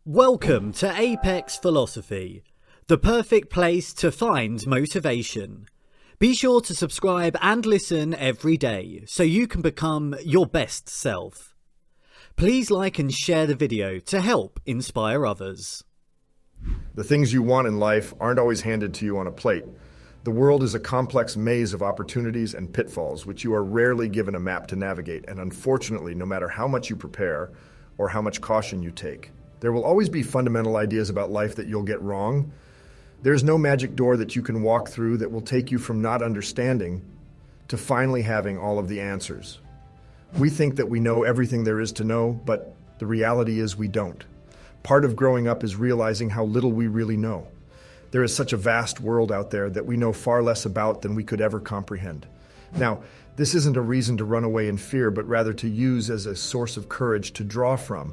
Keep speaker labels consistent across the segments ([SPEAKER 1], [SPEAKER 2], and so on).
[SPEAKER 1] Welcome to Apex Philosophy, the perfect place to find motivation. Be sure to subscribe and listen every day so you can become your best self. Please like and share the video to help inspire others.
[SPEAKER 2] The things you want in life aren't always handed to you on a plate. The world is a complex maze of opportunities and pitfalls, which you are rarely given a map to navigate, and unfortunately, no matter how much you prepare or how much caution you take, there will always be fundamental ideas about life that you'll get wrong. There's no magic door that you can walk through that will take you from not understanding to finally having all of the answers. We think that we know everything there is to know, but the reality is we don't. Part of growing up is realizing how little we really know. There is such a vast world out there that we know far less about than we could ever comprehend. Now, this isn't a reason to run away in fear, but rather to use as a source of courage to draw from.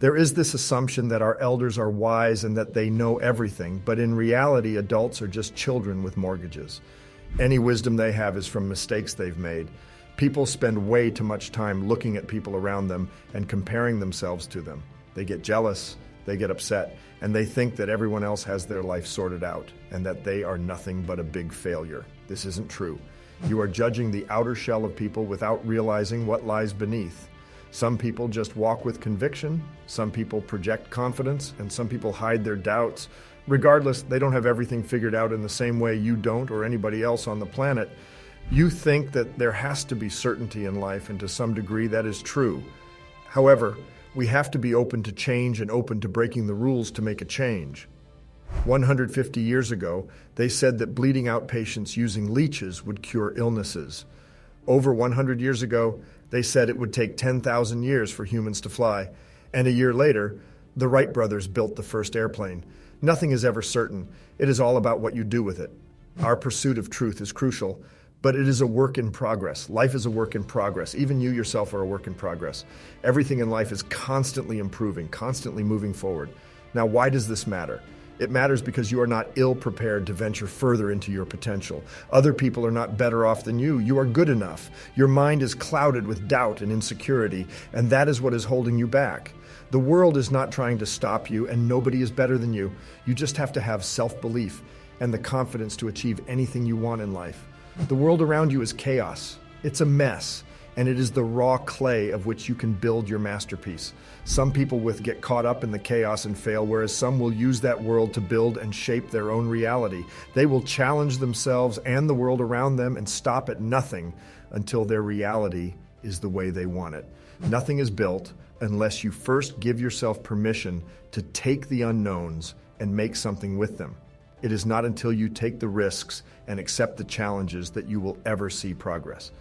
[SPEAKER 2] There is this assumption that our elders are wise and that they know everything, but in reality, adults are just children with mortgages. Any wisdom they have is from mistakes they've made. People spend way too much time looking at people around them and comparing themselves to them. They get jealous, they get upset, and they think that everyone else has their life sorted out and that they are nothing but a big failure. This isn't true. You are judging the outer shell of people without realizing what lies beneath. Some people just walk with conviction, some people project confidence, and some people hide their doubts. Regardless, they don't have everything figured out in the same way you don't or anybody else on the planet. You think that there has to be certainty in life, and to some degree that is true. However, we have to be open to change and open to breaking the rules to make a change. 150 years ago, they said that bleeding out patients using leeches would cure illnesses. Over 100 years ago, they said it would take 10,000 years for humans to fly. And a year later, the Wright brothers built the first airplane. Nothing is ever certain. It is all about what you do with it. Our pursuit of truth is crucial, but it is a work in progress. Life is a work in progress. Even you yourself are a work in progress. Everything in life is constantly improving, constantly moving forward. Now, why does this matter? It matters because you are not ill-prepared to venture further into your potential. Other people are not better off than you. You are good enough. Your mind is clouded with doubt and insecurity, and that is what is holding you back. The world is not trying to stop you, and nobody is better than you. You just have to have self-belief and the confidence to achieve anything you want in life. The world around you is chaos. It's a mess, and it is the raw clay of which you can build your masterpiece. Some people get caught up in the chaos and fail, whereas some will use that world to build and shape their own reality. They will challenge themselves and the world around them and stop at nothing until their reality is the way they want it. Nothing is built unless you first give yourself permission to take the unknowns and make something with them. It is not until you take the risks and accept the challenges that you will ever see progress.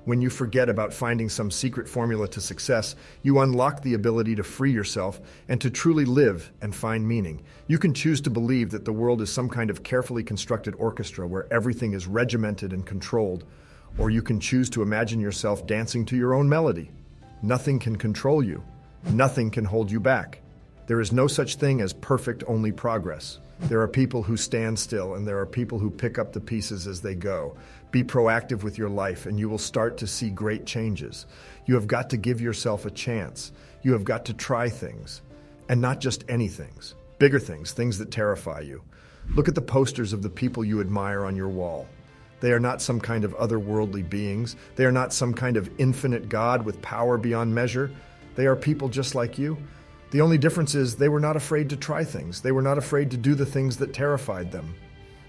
[SPEAKER 2] When you forget about finding some secret formula to success, you unlock the ability to free yourself and to truly live and find meaning. You can choose to believe that the world is some kind of carefully constructed orchestra where everything is regimented and controlled, or you can choose to imagine yourself dancing to your own melody. Nothing can control you. Nothing can hold you back. There is no such thing as perfect only progress. There are people who stand still, and there are people who pick up the pieces as they go. Be proactive with your life, and you will start to see great changes. You have got to give yourself a chance. You have got to try things, and not just any things. Bigger things, things that terrify you. Look at the posters of the people you admire on your wall. They are not some kind of otherworldly beings. They are not some kind of infinite God with power beyond measure. They are people just like you. The only difference is they were not afraid to try things. They were not afraid to do the things that terrified them.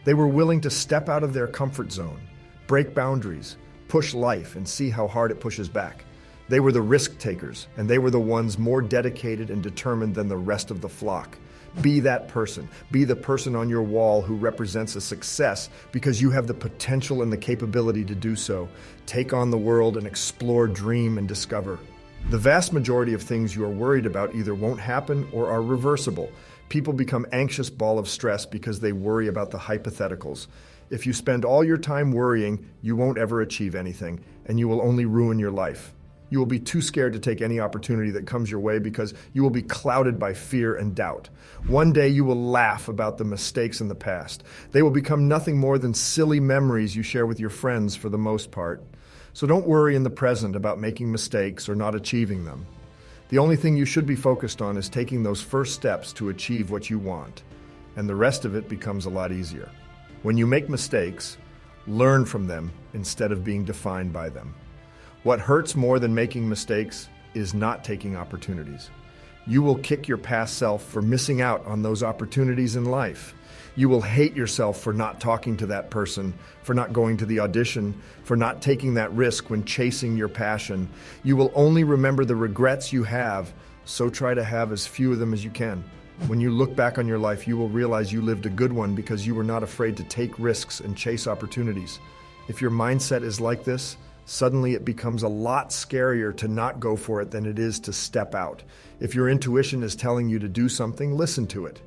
[SPEAKER 2] They were willing to step out of their comfort zone, break boundaries, push life, and see how hard it pushes back. They were the risk takers, and they were the ones more dedicated and determined than the rest of the flock. Be that person. Be the person on your wall who represents a success because you have the potential and the capability to do so. Take on the world and explore, dream, and discover. The vast majority of things you are worried about either won't happen or are reversible. People become anxious ball of stress because they worry about the hypotheticals. If you spend all your time worrying, you won't ever achieve anything, and you will only ruin your life. You will be too scared to take any opportunity that comes your way because you will be clouded by fear and doubt. One day you will laugh about the mistakes in the past. They will become nothing more than silly memories you share with your friends for the most part. So don't worry in the present about making mistakes or not achieving them. The only thing you should be focused on is taking those first steps to achieve what you want, and the rest of it becomes a lot easier. When you make mistakes, learn from them instead of being defined by them. What hurts more than making mistakes is not taking opportunities. You will kick your past self for missing out on those opportunities in life. You will hate yourself for not talking to that person, for not going to the audition, for not taking that risk when chasing your passion. You will only remember the regrets you have, so try to have as few of them as you can. When you look back on your life, you will realize you lived a good one because you were not afraid to take risks and chase opportunities. If your mindset is like this, suddenly it becomes a lot scarier to not go for it than it is to step out. If your intuition is telling you to do something, listen to it.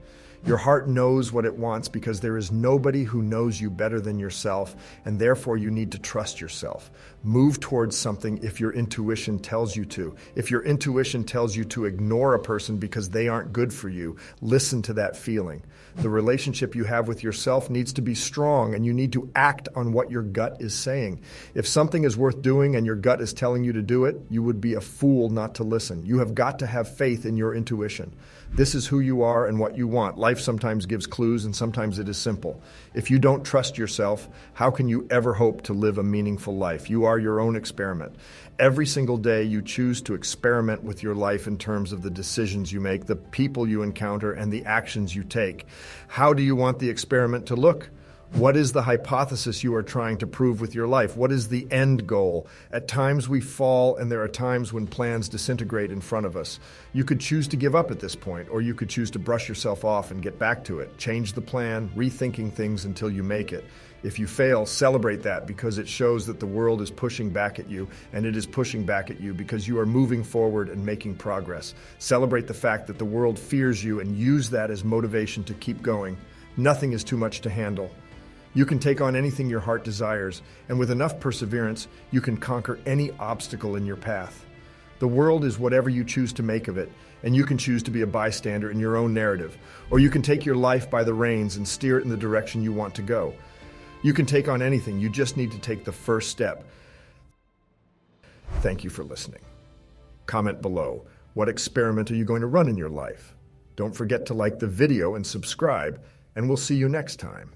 [SPEAKER 2] Your heart knows what it wants because there is nobody who knows you better than yourself, and therefore you need to trust yourself. Move towards something if your intuition tells you to. If your intuition tells you to ignore a person because they aren't good for you, listen to that feeling. The relationship you have with yourself needs to be strong, and you need to act on what your gut is saying. If something is worth doing and your gut is telling you to do it, you would be a fool not to listen. You have got to have faith in your intuition. This is who you are and what you want. Life sometimes gives clues and sometimes it is simple. If you don't trust yourself, how can you ever hope to live a meaningful life? You are your own experiment. Every single day you choose to experiment with your life in terms of the decisions you make, the people you encounter, and the actions you take. How do you want the experiment to look? What is the hypothesis you are trying to prove with your life? What is the end goal? At times we fall, and there are times when plans disintegrate in front of us. You could choose to give up at this point, or you could choose to brush yourself off and get back to it. Change the plan, rethinking things until you make it. If you fail, celebrate that because it shows that the world is pushing back at you, and it is pushing back at you because you are moving forward and making progress. Celebrate the fact that the world fears you and use that as motivation to keep going. Nothing is too much to handle. You can take on anything your heart desires, and with enough perseverance, you can conquer any obstacle in your path. The world is whatever you choose to make of it, and you can choose to be a bystander in your own narrative, or you can take your life by the reins and steer it in the direction you want to go. You can take on anything, you just need to take the first step. Thank you for listening. Comment below, what experiment are you going to run in your life? Don't forget to like the video and subscribe, and we'll see you next time.